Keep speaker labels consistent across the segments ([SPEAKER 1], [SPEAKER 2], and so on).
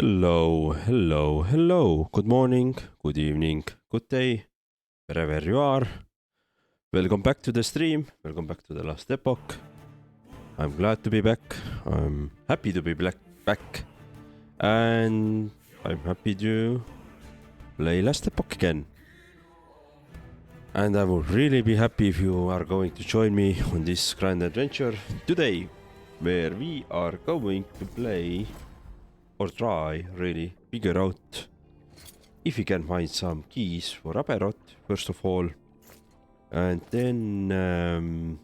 [SPEAKER 1] Hello, hello, hello. Good morning, good evening, good day, wherever you are. Welcome back to the stream. Welcome back to the Last Epoch. I'm glad to be back. I'm happy to be back. And I'm happy to play Last Epoch again. And I would really be happy if you are going to join me on this grand adventure today, where we are going to play or try really figure out if we can find some keys for Aberroth first of all, and then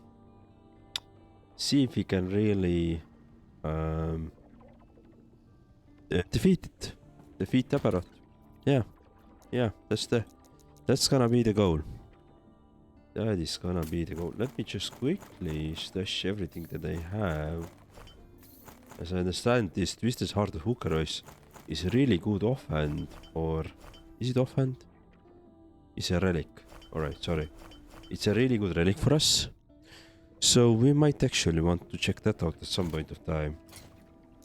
[SPEAKER 1] see if we can really defeat Aberroth. Yeah, that's gonna be the goal. That is gonna be the goal. Let me just quickly stash everything that I have. As I understand, this Twisted Heart of Hookerois is a really good offhand, or is it offhand? It's a relic. Alright, sorry. It's a really good relic for us. So we might actually want to check that out at some point of time.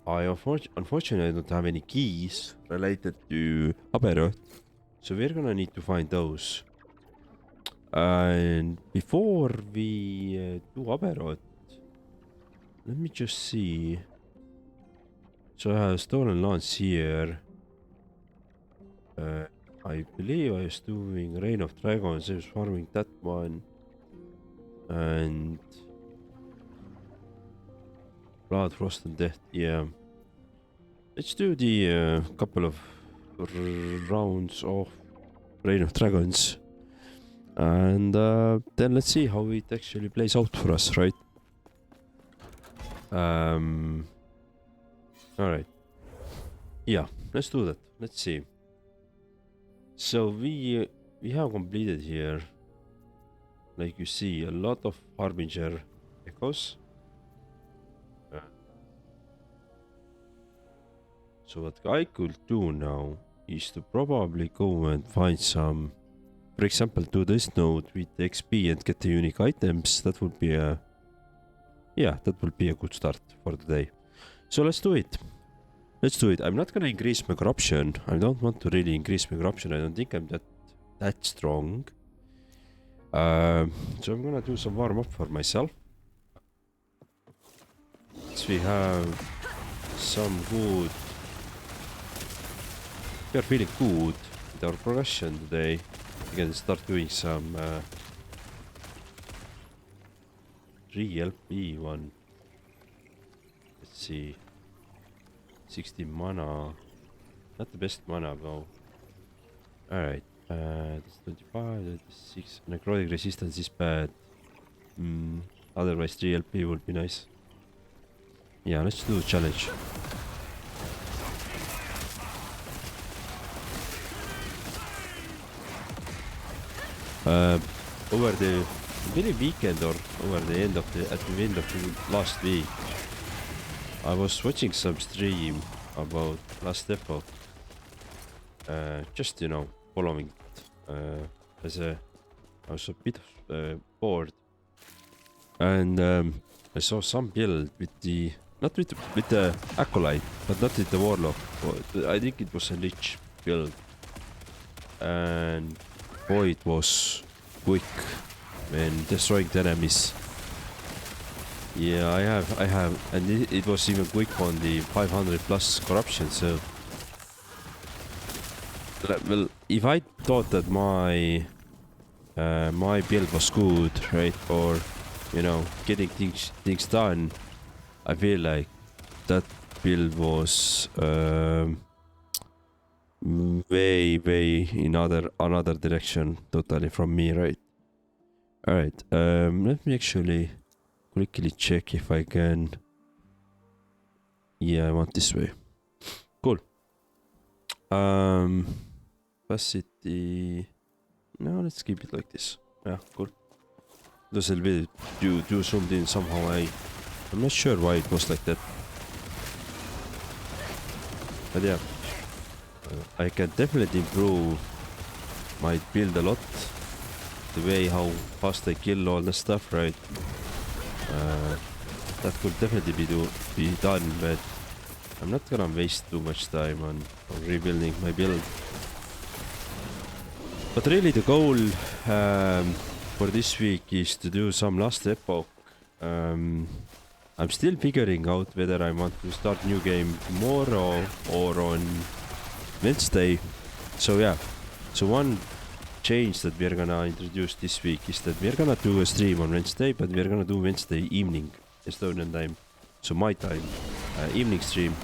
[SPEAKER 1] Unfortunately, I don't have any keys related to Aberroth, so we're gonna need to find those. And before we do Aberroth, let me just see. So I have stolen lance here. I believe I was doing Reign of Dragons. I was farming that one. And Blood, Frost and Death, yeah. Let's do the couple of rounds of Reign of Dragons. And then let's see how it actually plays out for us, right? Alright. Yeah, let's do that. Let's see. So we have completed here, like you see, a lot of Harbinger echoes. So what I could do now is to probably go and find some, for example, do this node with XP and get the unique items. That would be a, yeah, that will be a good start for the day. So let's do it. Let's do it. I'm not gonna increase my corruption. I don't want to really increase my corruption. I don't think I'm that strong. So I'm gonna do some warm up for myself. So we have some good. We are feeling good with our progression today. We can start doing some 3LP one. Let's see. 60 mana. Not the best mana though. Alright. That's 25, 26. Necrotic resistance is bad. Otherwise 3LP would be nice. Yeah, let's do the challenge. Over the very weekend or over the end of at the end of the last week, I was watching some stream about Last Epoch. Just, you know, following it. I was a bit bored. And I saw some build with the, not with the Acolyte, but not with the Warlock. I think it was a Lich build. And boy, it was quick when destroying the enemies. Yeah, I have, and it was even quick on the 500 plus corruption. So, well, if I thought that my my build was good, right, or you know, getting things done, I feel like that build was way in another direction totally from me, right? All right, let me actually quickly check if I can. Yeah, I want this way. Cool. Capacity. No, let's keep it like this. Yeah, cool. This will be do zoomed in somehow. I'm not sure why it was like that. But yeah, I can definitely improve my build a lot. The way how fast I kill all the stuff, right? That could definitely be done, but I'm not gonna waste too much time on rebuilding my build. But really the goal for this week is to do some Last Epoch. I'm still figuring out whether I want to start new game tomorrow or on Wednesday. So yeah, so one change that we're gonna introduce this week is that we're gonna do a stream on Wednesday, but we're gonna do Wednesday evening Estonian time, so my time, evening stream.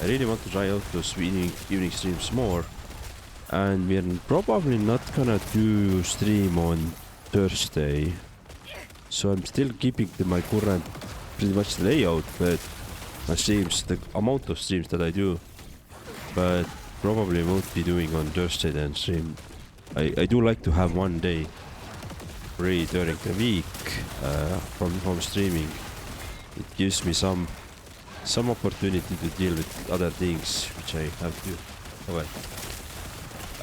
[SPEAKER 1] I really want to try out those evening streams more, and we're probably not gonna do stream on Thursday. So I'm still keeping my current pretty much layout, but my streams, the amount of streams that I do, but probably won't be doing on Thursday then stream. I do like to have one day free during the week from home streaming. It gives me some opportunity to deal with other things which I have to cover.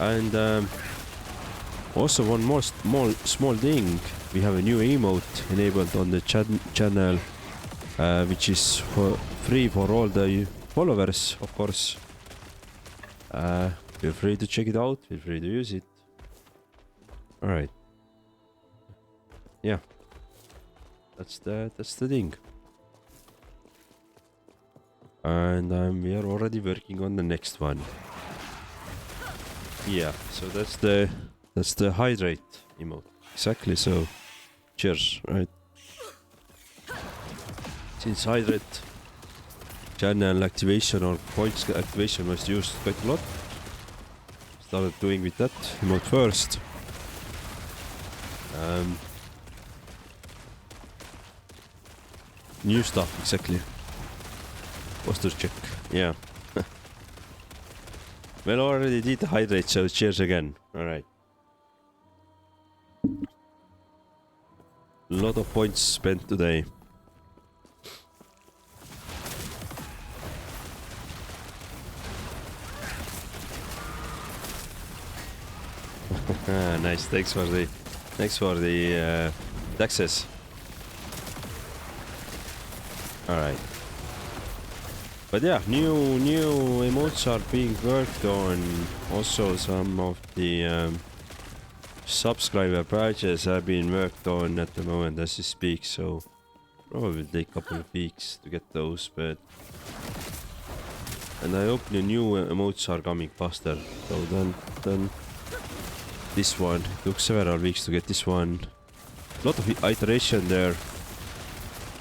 [SPEAKER 1] And also one more small thing, we have a new emote enabled on the channel, which is free for all the followers, of course. Feel free to check it out, feel free to use it. Alright. Yeah. That's the thing. And we are already working on the next one. Yeah, so that's the hydrate emote. Exactly, so cheers, right? Since hydrate channel activation or points activation was used quite a lot, started doing with that emote first. New stuff, exactly. Posture check, yeah. Well, already did the hydrate, so cheers again. Alright. Lot of points spent today. Nice, thanks for the taxes. Alright. But yeah, new emotes are being worked on. Also some of the subscriber badges have been worked on at the moment as we speak, so probably take a couple of weeks to get those, but and I hope the new emotes are coming faster. So then this one, it took several weeks to get this one. Lot of iteration there,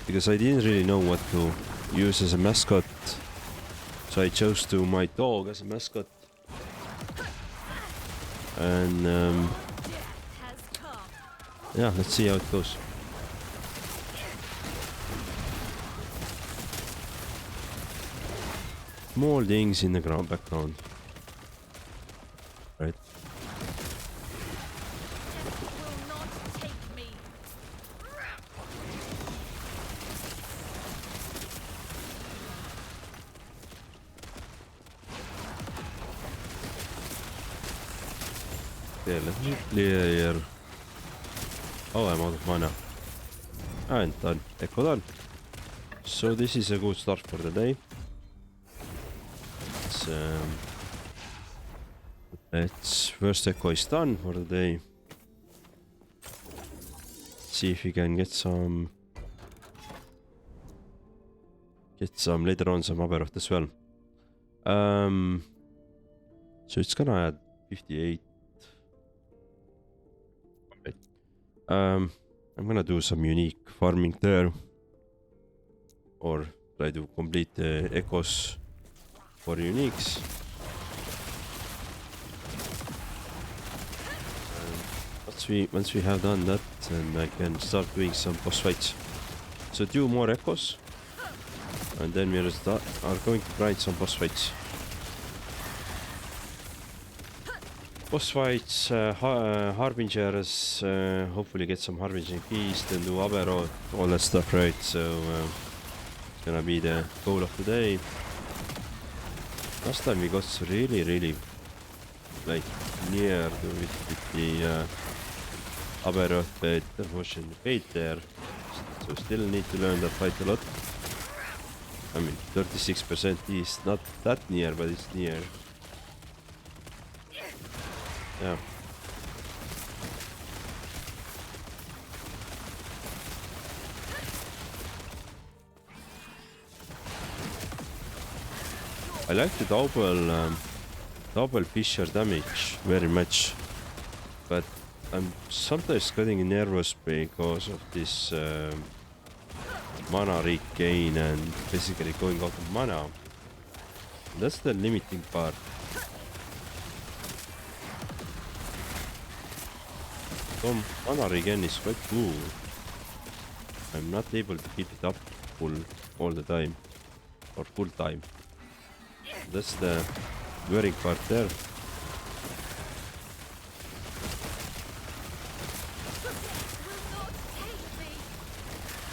[SPEAKER 1] because I didn't really know what to use as a mascot, so I chose to my dog as a mascot. And yeah, let's see how it goes. Small things in the background, right? Okay, let me clear. Oh, I'm out of mana. And done. Echo done. So this is a good start for the day. Let's first echo is done for the day. Let's see if we can get some later on some Aberroth as well. So it's gonna add 58. I'm gonna do some unique farming there, or try to complete the echoes for uniques. Once we have done that, then I can start doing some boss fights. So do more echoes, and then we are going to grind some boss fights. Boss fights, Harbingers, hopefully get some Harbinging Beast and do Aberroth, all that stuff, right? So it's gonna be the goal of the day. Last time we got really like near to it with the Aberroth, but unfortunately failed there. So still need to learn that fight a lot. I mean, 36% is not that near, but it's near. Yeah. I like the double Fisher damage very much, but I'm sometimes getting nervous because of this mana regain and basically going out of mana. That's the limiting part. Some mana regain is quite cool. I'm not able to keep it up full all the time or full time. That's the worrying part there.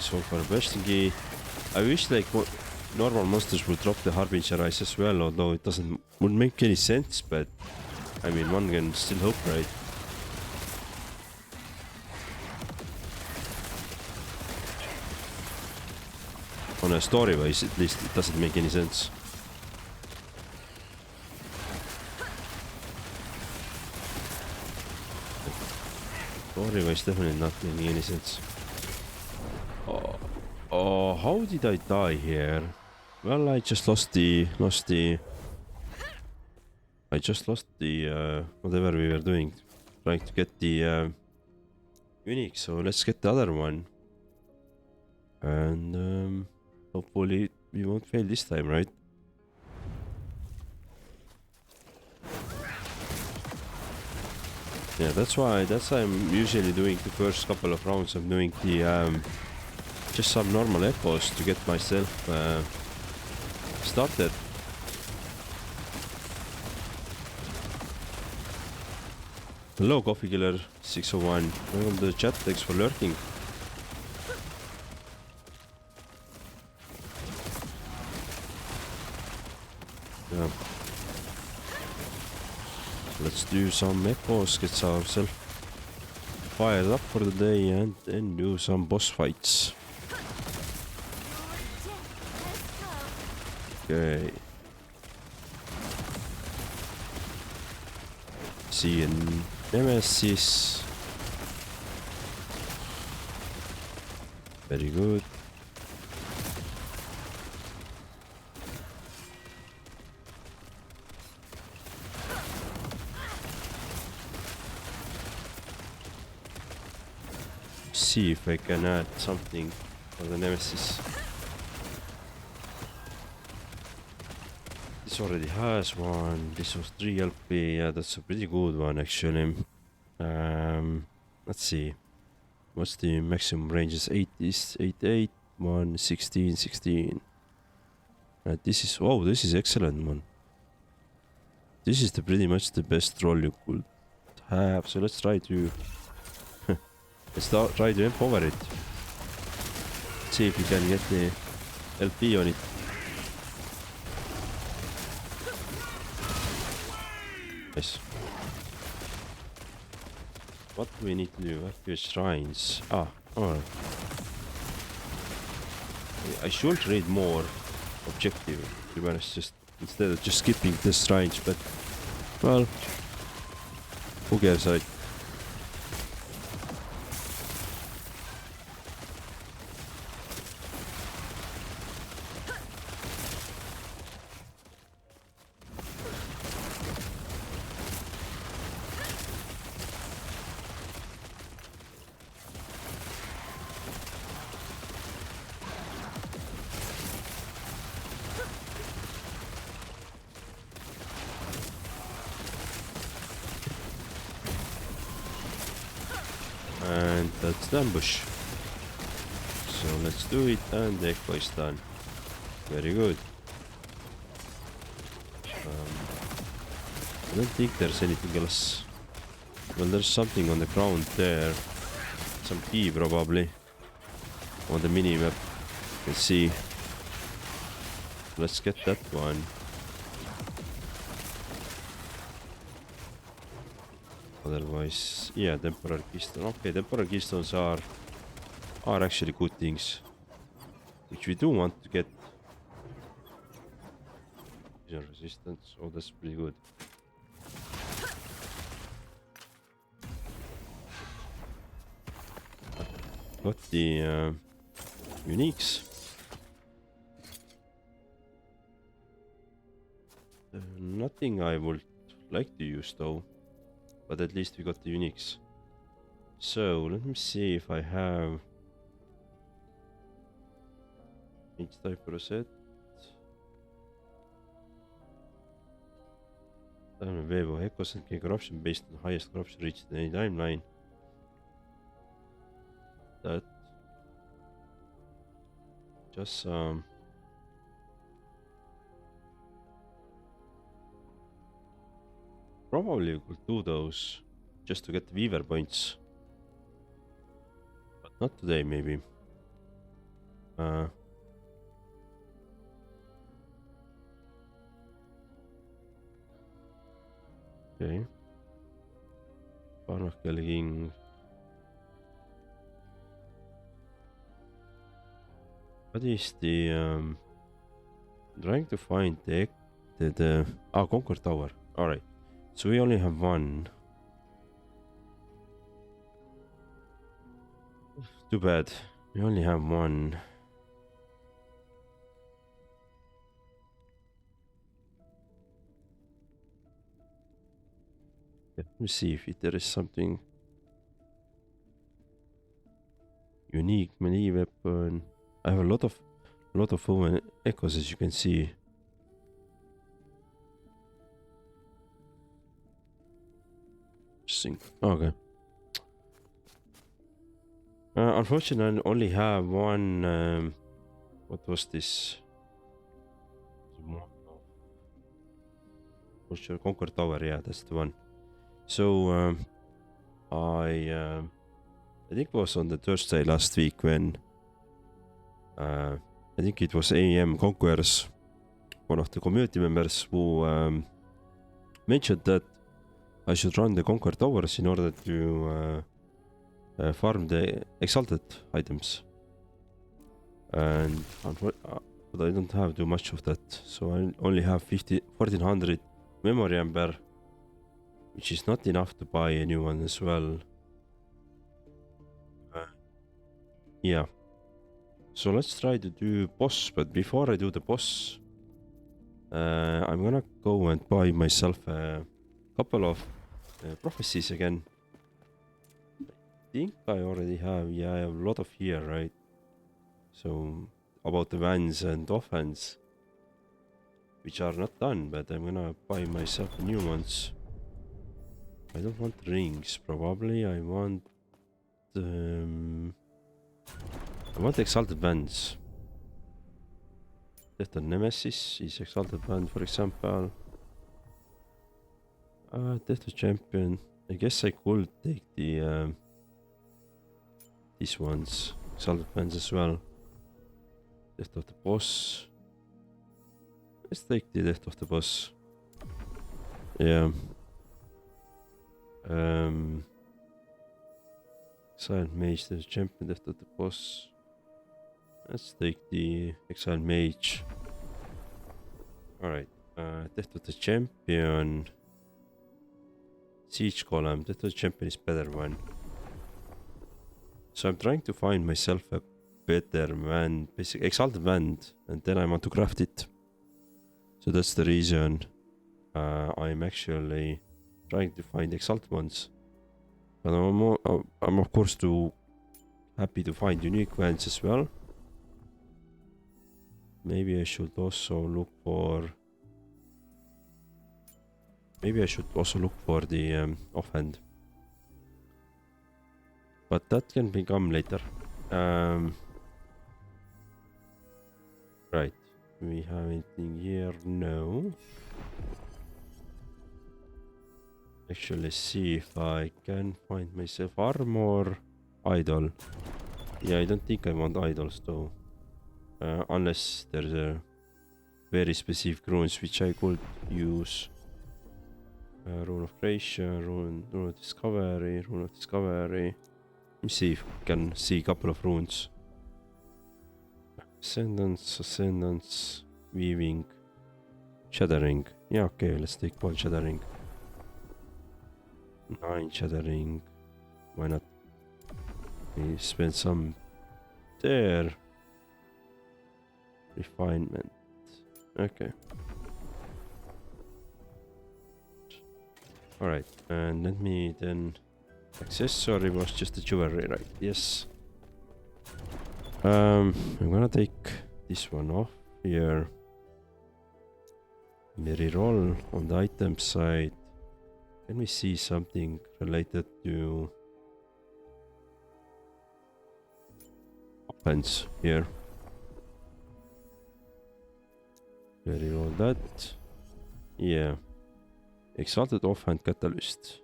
[SPEAKER 1] So for besting, I wish like normal monsters would drop the Harbinger Eyes as well, although it wouldn't make any sense, but I mean one can still hope, right? On a story wise at least it doesn't make any sense. Story wise definitely not making any sense. Oh, how did I die here? Well, I just lost the whatever we were doing, trying to get the unique. So let's get the other one, and hopefully we won't fail this time, right? Yeah, that's why I'm usually doing the first couple of rounds. I'm doing the just some normal epos to get myself started. Hello, Coffee Killer 601. Welcome to the chat. Thanks for lurking. Yeah. Let's do some epos, get ourselves fired up for the day, and then do some boss fights. Okay. See a Nemesis. Very good. See if I can add something for the Nemesis. This already has one. This was 3 LP. Yeah, that's a pretty good one actually. Let's see. What's the maximum ranges? 8 is 8, 8, 1, 16, 16. This is excellent one. This is pretty much the best roll you could have. So let's try to try to empower it. See if we can get the LP on it. Nice. What do we need to do? Activate shrines. Alright. I should read more objective, to be honest, just instead of just skipping the shrines, but well, who cares, right? And that's the ambush. So let's do it, and the echo is done. Very good. I don't think there's anything else. Well, there's something on the ground there. Some key probably. On the mini-map. Let's see. Let's get that one. Otherwise, yeah, temporary keystone. Okay, temporary keystones are actually good things, which we do want to get. Poison resistance. Oh, that's pretty good. Got the uniques. Nothing I would like to use though, but at least we got the uniques. So let me see if I have each type of set. Wave of echoes and gain corruption based on the highest corruption reached in any timeline. That just probably could do those just to get the Weaver points, but not today maybe. Okay. Barnacle King. What is the trying to find the Conquer Tower. Alright. So we only have one. Too bad. We only have one. Let me see if there is something unique melee weapon. I have a lot of woven echoes, as you can see. Interesting. Okay. Unfortunately, I only have one. What was this? Conquer Tower. Yeah, that's the one. So I think it was on the Thursday last week when I think it was AM Conquerors, one of the community members, who mentioned that I should run the Conquer Towers in order to farm the exalted items. And but I don't have too much of that, so I only have 1400 memory amber, which is not enough to buy a new one as well. Yeah. So let's try to do boss, but before I do the boss, I'm gonna go and buy myself a couple of prophecies again. I think I already have, yeah, I have a lot of here, right? So about the vans and offhans, which are not done, but I'm gonna buy myself new ones. I don't want rings, probably. I want exalted bands. Death on Nemesis is exalted band, for example. Death of Champion. I guess I could take the these ones, exalted bands as well. Death of the Boss. Let's take the Death of the Boss. Yeah. Exiled Mage, the Champion, Death of the Boss. Let's take the Exiled Mage. Alright. Death of the Champion. Siege Column. Death of the Champion is better one. So I'm trying to find myself a better man, basically exalted band, and then I want to craft it. So that's the reason I'm actually trying to find exalted ones. But I'm of course too happy to find unique ones as well. Maybe I should also look for. Maybe I should also look for the offhand. But that can become later. Right. Do we have anything here? No. Actually, see if I can find myself armor. Idol. Yeah, I don't think I want idols though. Unless there's a very specific runes which I could use. Rune of creation, rune of discovery, rune of discovery. Let me see if we can see a couple of runes. Ascendance, weaving, Shattering. Yeah, okay, let's take 1 shattering. 9 shattering. Why not? We spend some there. Refinement. Okay. Alright, and let me then... Accessory was just the jewelry, right? Yes. I'm gonna take this one off here. Reroll on the item side. Can we see something related to offense here? Reroll that. Yeah. Exalted offhand catalyst.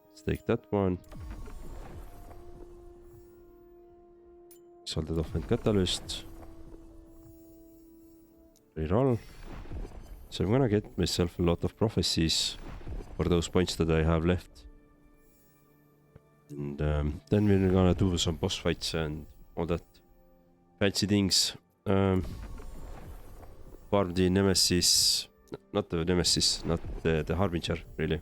[SPEAKER 1] Let's take that one. Exalted offhand catalyst. Reroll. So I'm gonna get myself a lot of prophecies for those points that I have left. And then we're gonna do some boss fights and all that fancy things. Farm the Nemesis, not the Nemesis, not the Harbinger, really.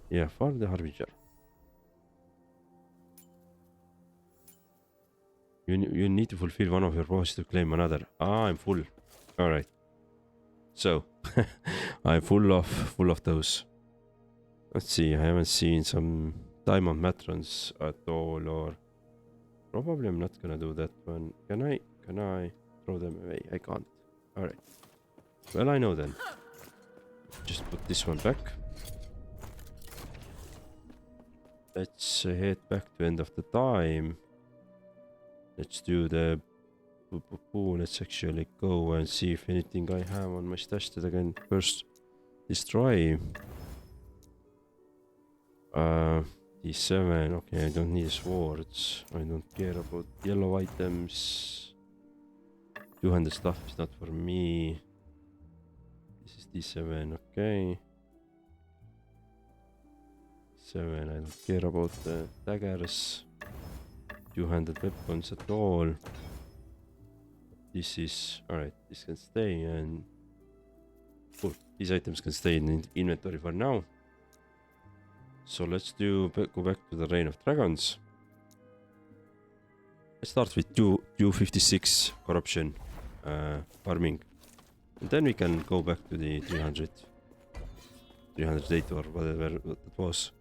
[SPEAKER 1] Yeah, farm the Harbinger. You need to fulfill one of your prophecies to claim another. Ah, I'm full. Alright. So, I'm full of those. Let's see, I haven't seen some diamond matrons at all, or probably I'm not gonna do that one. Can I throw them away? I can't. Alright. Well, I know then. Just put this one back. Let's head back to end of the time. Let's do the... Let's actually go and see if anything I have on my stash that I can first destroy. D7, okay, I don't need swords. I don't care about yellow items. 200 stuff is not for me. This is D7, okay. 7, I don't care about the daggers. 200 weapons at all. This is... Alright, this can stay and... Cool, these items can stay in inventory for now. So let's go back to the Reign of Dragons. Let's start with 256 corruption farming. And then we can go back to the 308 or whatever it was.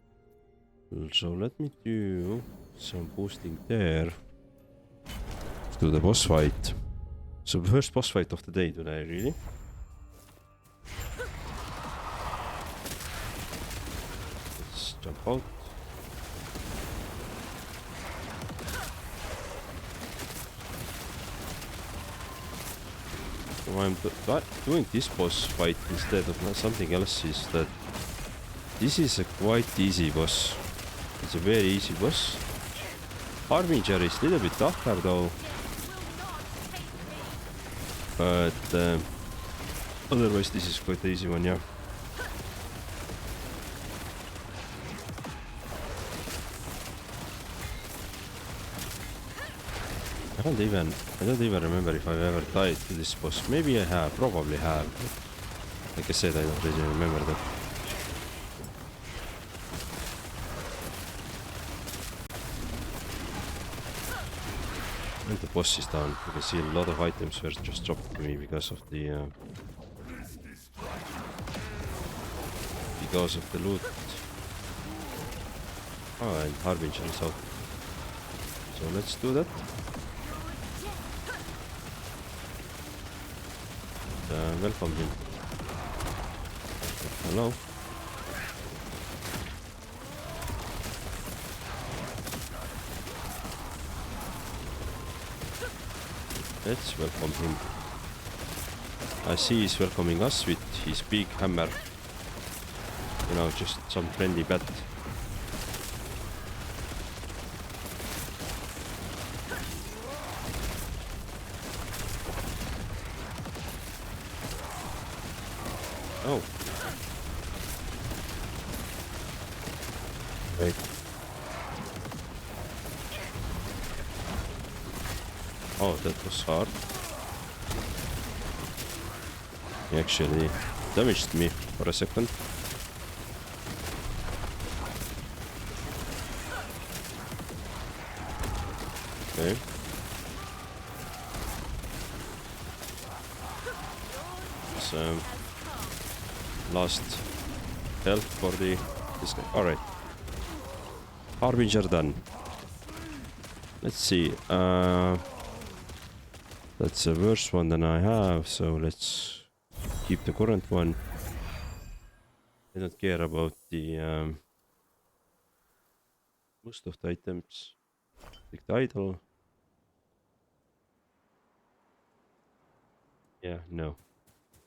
[SPEAKER 1] So let me do some boosting there. Let's do the boss fight. So first boss fight of the day today, really. Let's jump out. Why I'm doing this boss fight instead of something else is that this is a quite easy boss. It's a very easy boss. Harbinger is a little bit tougher though. But otherwise this is quite an easy one, yeah. I don't even remember if I've ever died to this boss. Maybe I have, probably have. Like I said, I don't really remember that. And the boss is down. You can see a lot of items were just dropped to me because of the loot. Oh, and Harbinger is out. So let's do that. Welcome him. Hello. Let's welcome him. I see he's welcoming us with his big hammer. You know, just some friendly bat. Oh. Wait. Oh, that was hard. He actually damaged me for a second. Okay. So, last health for this guy. Alright. Harbinger done. Let's see. That's a worse one than I have, so let's keep the current one. I don't care about the most of the items. Take the idol. Yeah, no.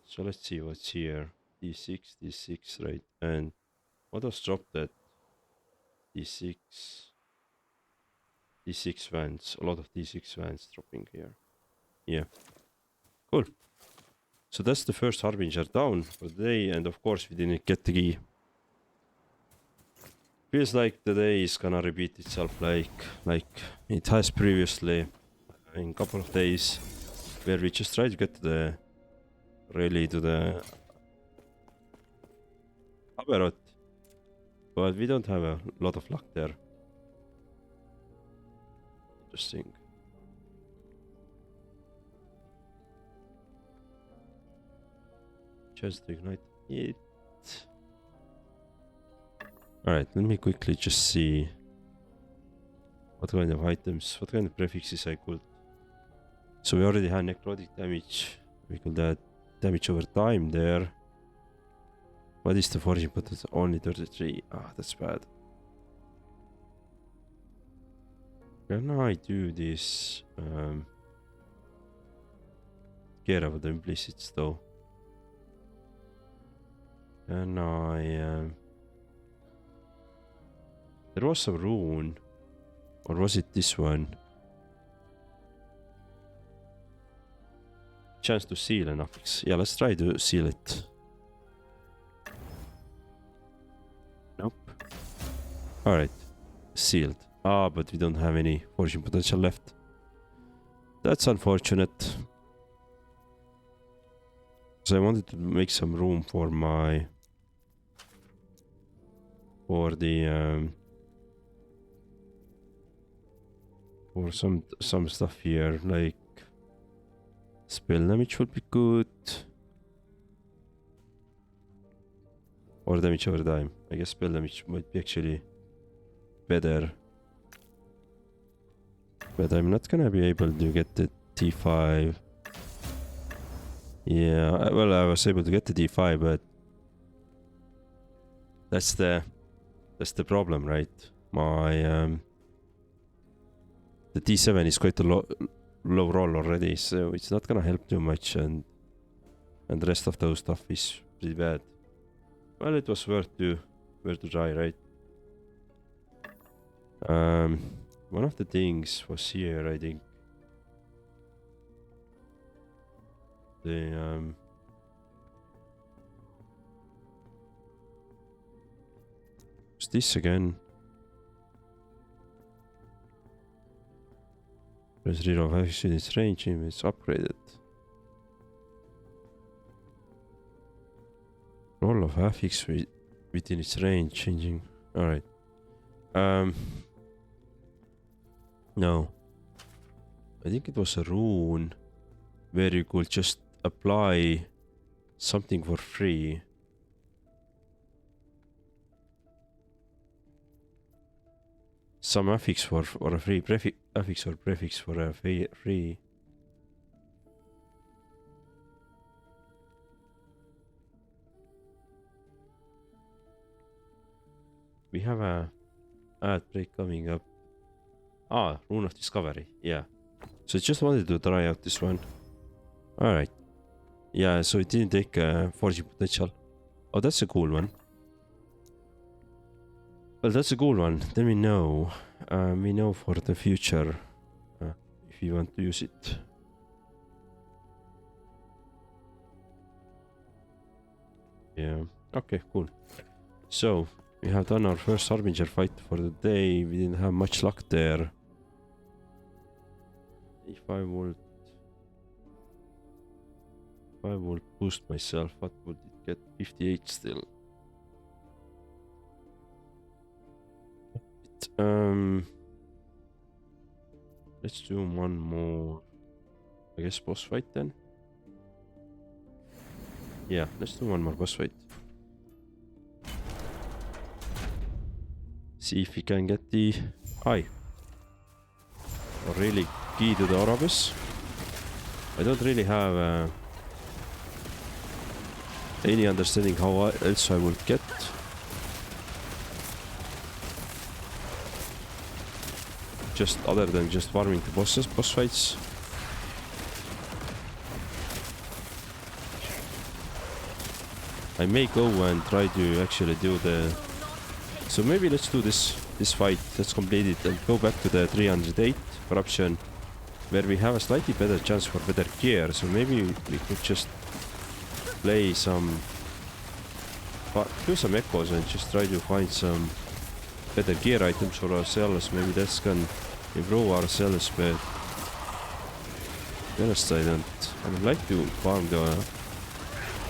[SPEAKER 1] So let's see what's here. D6, D6, right? And what was dropped that? D6. D6 vans. A lot of D6 vans dropping here. Yeah. Cool. So that's the first Harbinger down for the day, and of course we didn't get the key. Feels like the day is gonna repeat itself like it has previously in a couple of days, where we just try to get to the Aberroth, but we don't have a lot of luck there. Interesting. Just to ignite it. Alright, let me quickly just see what kind of items, what kind of prefixes I could. So we already had necrotic damage. We could add damage over time there. What is the forging potential? Only 33. Ah, that's bad. Can I do this? Care about the implicits though. Can I? There was a rune, or was it this one? Chance to seal an affix. Yeah, let's try to seal it. Nope. Alright. Sealed. Ah, but we don't have any forging potential left. That's unfortunate. So I wanted to make some room for my... for the... for some stuff here, like... spell damage would be good. Or damage over time. I guess spell damage might be actually better. But I'm not gonna be able to get the D5. Yeah, well, I was able to get the D5, but that's the problem, right? My the D7 is quite a low roll already, so it's not gonna help too much, and the rest of those stuff is pretty bad. Well, it was worth to try, right? One of the things was here, I think. The what's this again? Press reroll of action in its range if it's upgraded. Roll of affix within its range changing. Alright. No. I think it was a rune where you could just apply something for free. Some affix for a free affix or prefix for a free. We have a ad break coming up. Ah, Rune of Discovery, yeah. So I just wanted to try out this one. Alright. Yeah, so it didn't take forging potential. Oh, that's a cool one. Well, that's a cool one. Then we know for the future if you want to use it. Yeah, okay, cool. So, we have done our first Harbinger fight for the day. We didn't have much luck there. if I would boost myself, what would it get? 58 still. Let's do one more, I guess, boss fight then. Yeah, let's do one more boss fight. See if we can get the eye. Or really key to the Orabus. I don't really have any understanding how else I would get. Just other than just farming the boss fights. I may go and try to actually do the... So maybe let's do this fight, let's complete it and go back to the 308 corruption, where we have a slightly better chance for better gear. So maybe we could just play some... do some echoes and just try to find some better gear items for ourselves. Maybe that can improve ourselves, but to be honest, I would like to farm the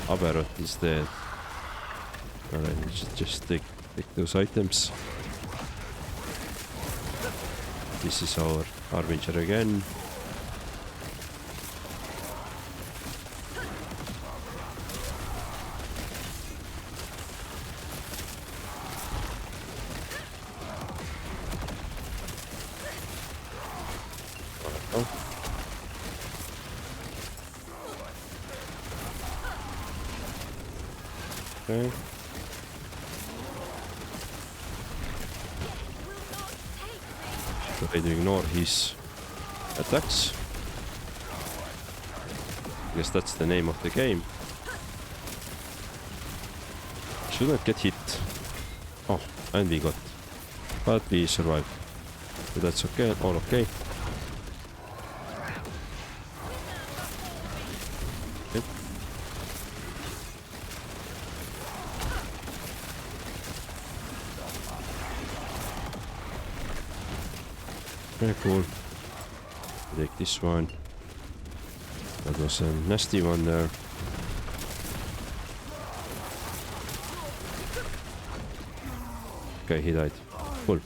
[SPEAKER 1] Aberroth instead. Alright, we should just take those items. This is our Harbinger again. Okay. Try to ignore his attacks. I guess that's the name of the game. Shouldn't get hit. Oh, and we got. But we survived. So that's okay, all okay. Very cool. Take this one. That was a nasty one there. Okay, he died. Cool.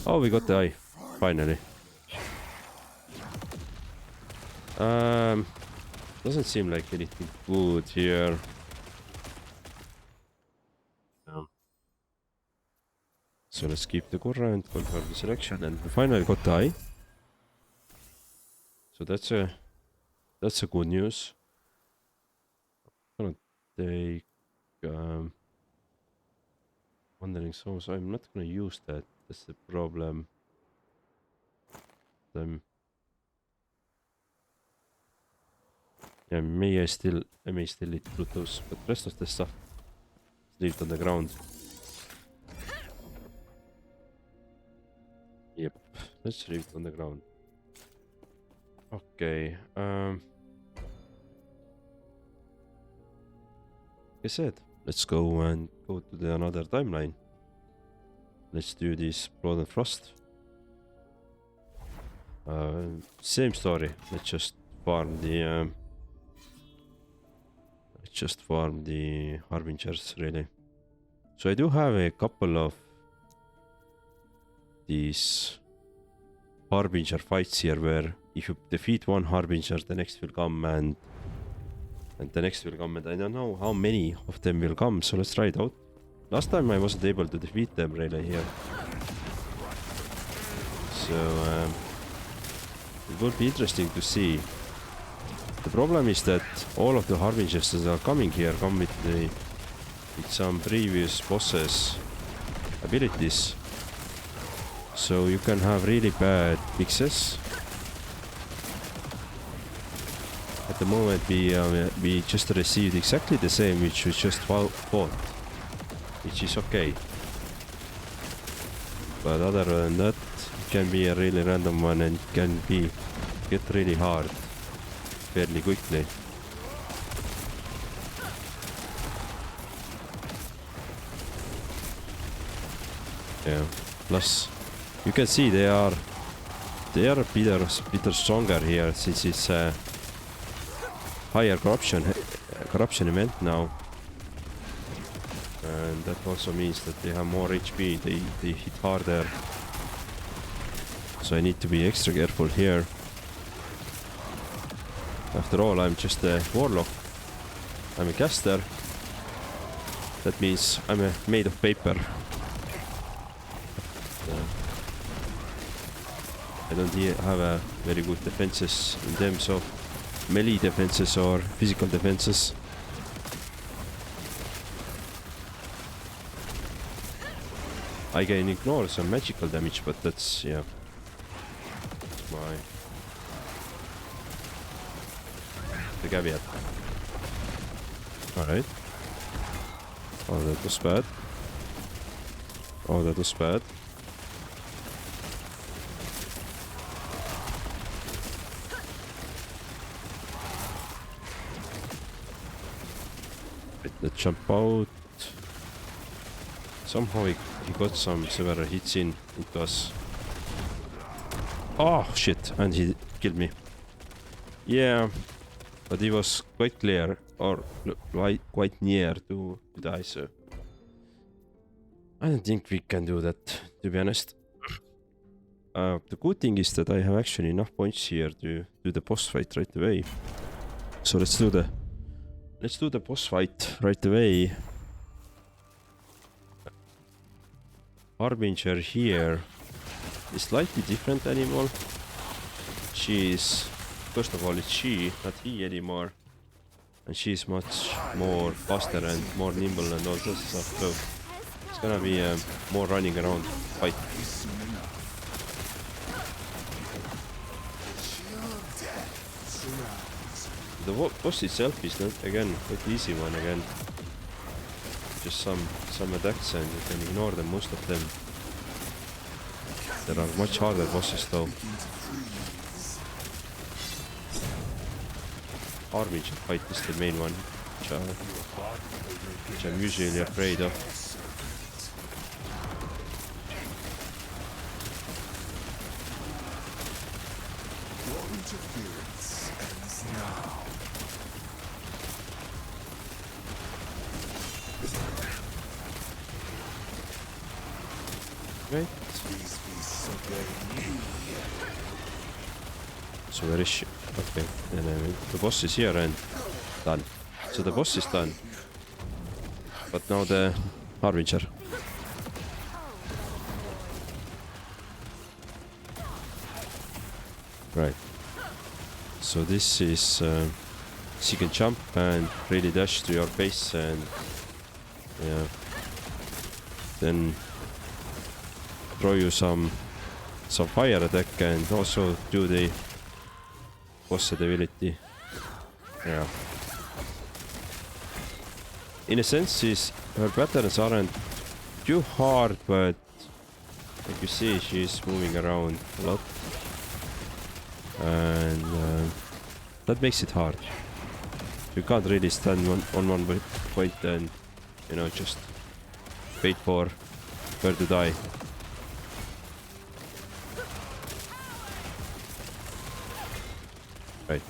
[SPEAKER 1] Oh, we got the eye. Finally. Doesn't seem like anything good here. So let's keep the current, confirm the selection, and we finally got the eye. So that's a good news. I'm gonna take Wandering Souls. I'm not gonna use that. That's the problem. Yeah, I may still need to put those, but the rest of the stuff leave it on the ground. Yep, let's leave it on the ground. Okay, like I said, let's go and go to the another timeline. Let's do this Blood and Frost. Same story. Let's just farm the Harbingers, really. So I do have a couple of these Harbinger fights here, where if you defeat one Harbinger, the next will come, and the next will come, and I don't know how many of them will come, so let's try it out. Last time I wasn't able to defeat them really here. So it would be interesting to see. The problem is that all of the Harbingers that are coming here come with some previous bosses' abilities. So you can have really bad mixes. At the moment we just received exactly the same which we just fought, which is okay. But other than that, it can be a really random one and it can get really hard fairly quickly. Yeah, plus you can see they are they are bit stronger here since it's a higher corruption event now. And that also means that they have more HP, they hit harder. So I need to be extra careful here. After all, I'm just a warlock. I'm a caster. That means I'm made of paper. I don't have a very good defenses in terms of melee defenses or physical defenses. I can ignore some magical damage, but that's, yeah. That's my... the caveat. Alright. Oh, that was bad. Oh, that was bad. Let's jump out. Somehow he got some several hits into us. Oh shit, and he killed me. Yeah, but he was quite clear, or quite near to die, so I don't think we can do that, to be honest. The good thing is that I have actually enough points here to do the boss fight right away. So let's do the boss fight right away. Harbinger here is slightly different animal. She is, first of all, it's she, not he anymore. And she's much more faster and more nimble and all this stuff. So it's gonna be more running around fight. The boss itself is not, again, quite easy one again. Just some attacks and you can ignore them, most of them. There are much harder bosses though. Harbinger fight is the main one, which I'm usually afraid of. Right. So where is she? Okay, then the boss is here and done. So the boss is done. But now the Harbinger. Right. So this is she can jump and really dash to your base and yeah. Then throw you some fire attack and also do the boss ability. Yeah. In a sense, her patterns aren't too hard, but like you see, she's moving around a lot, and that makes it hard. You can't really stand on one point and, you know, just wait for her to die. Right.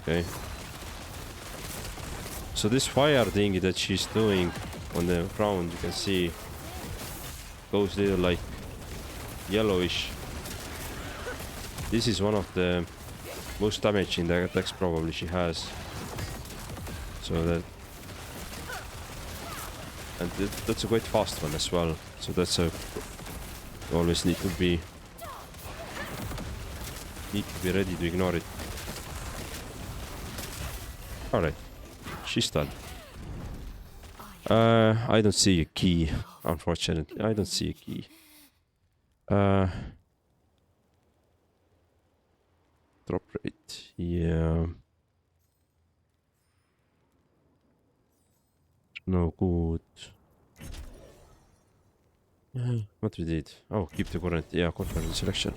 [SPEAKER 1] Okay. So this fire thing that she's doing on the ground, you can see, goes little like yellowish. This is one of the most damaging attacks probably she has. So that, and that's a quite fast one as well. So that's a always need to be ready to ignore it. All right, she's done. I don't see a key, unfortunately. I don't see a key. Drop rate, yeah. No good. What we did? Oh, keep the current. Yeah, confirm selection.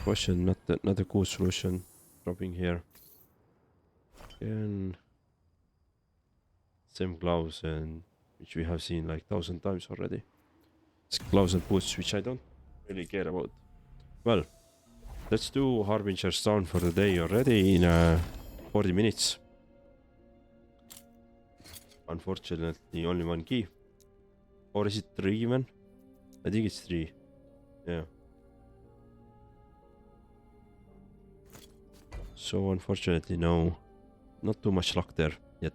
[SPEAKER 1] Question, not a cool solution. Dropping here. Again, same gloves and which we have seen like 1,000 times already. It's gloves and boots, which I don't really care about. Well, let's do Harbinger's Town for the day already in 40 minutes. Unfortunately, only one key. Or is it 3 even? I think it's 3. Yeah. So unfortunately, no. Not too much luck there yet.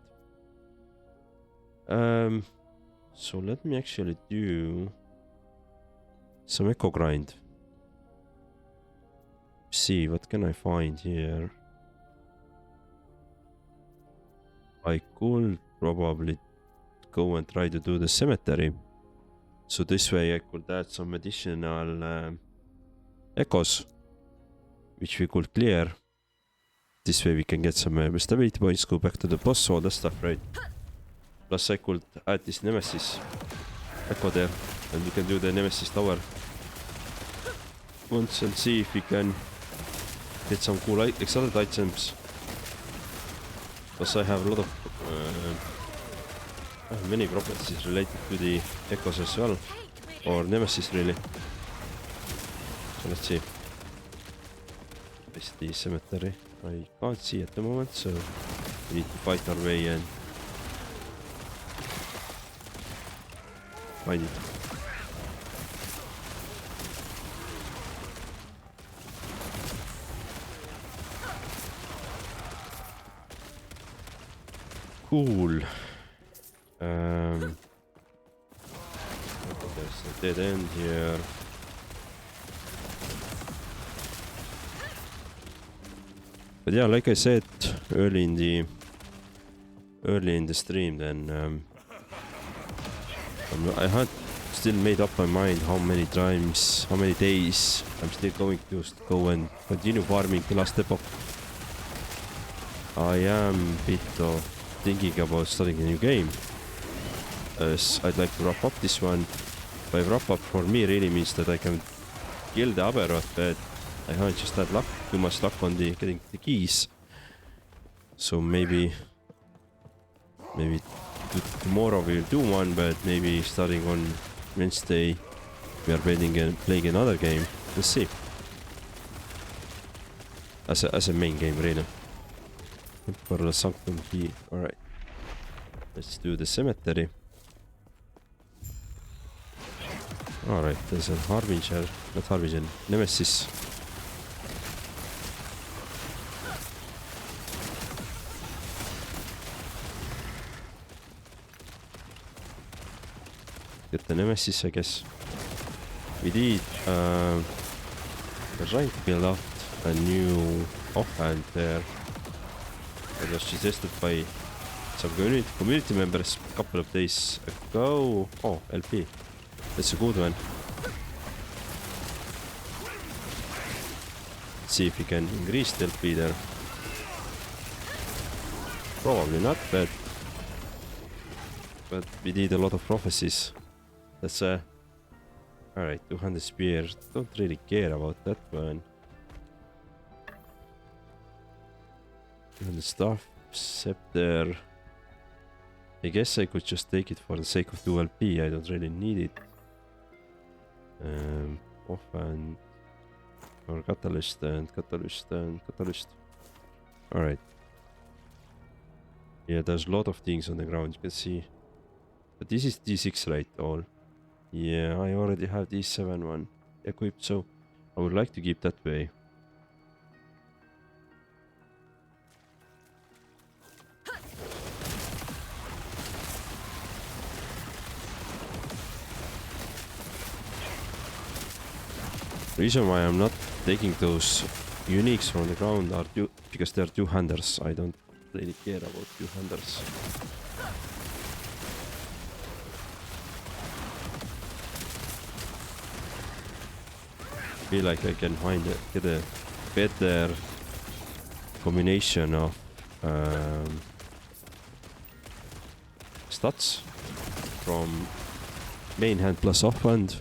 [SPEAKER 1] So let me actually do some echo grind. See, what can I find here? I could probably go and try to do the cemetery. So this way I could add some additional echoes, which we could clear. This way we can get some stability points, go back to the boss, all that stuff, right? Plus I could add this Nemesis echo there, and we can do the Nemesis tower once and see if we can get some cool exotic items. Plus I have a lot of many properties related to the echoes as well, or Nemesis really. So let's see. Is the cemetery? I can't see at the moment, so we need to fight our way and find it. Cool. There's a dead end here. But yeah, like I said early in the stream, then I had still made up my mind how many times, how many days I'm still going to go and continue farming the Last Epoch. I am a bit of thinking about starting a new game, as I'd like to wrap up this one. By wrap up for me really means that I can kill the Aberroth, but I haven't just had luck, too much luck on the getting the keys. So maybe tomorrow we'll do one, but maybe starting on Wednesday we are playing another game. Let's see. As a main game really. Temporal Sanctum key. Alright. Let's do the cemetery. Alright, there's a Harbinger, not Harbinger, Nemesis. Get the Nemesis, I guess. We did right build up a new offhand there. That was suggested by some community members a couple of days ago. Oh, LP. That's a good one. Let's see if we can increase the LP there. Probably not, but we did a lot of prophecies. That's alright, 200 spears. Don't really care about that one. 200 stuff, scepter. I guess I could just take it for the sake of 2 LP. I don't really need it. Offhand or catalyst and catalyst and catalyst. Alright. Yeah, there's a lot of things on the ground, you can see. But this is D6, right? All. Yeah, I already have D7 one equipped, so I would like to keep that way. The reason why I'm not taking those uniques from the ground are because they're two-handers. I don't really care about two-handers. Feel like I can get a better combination of stats from main hand plus offhand.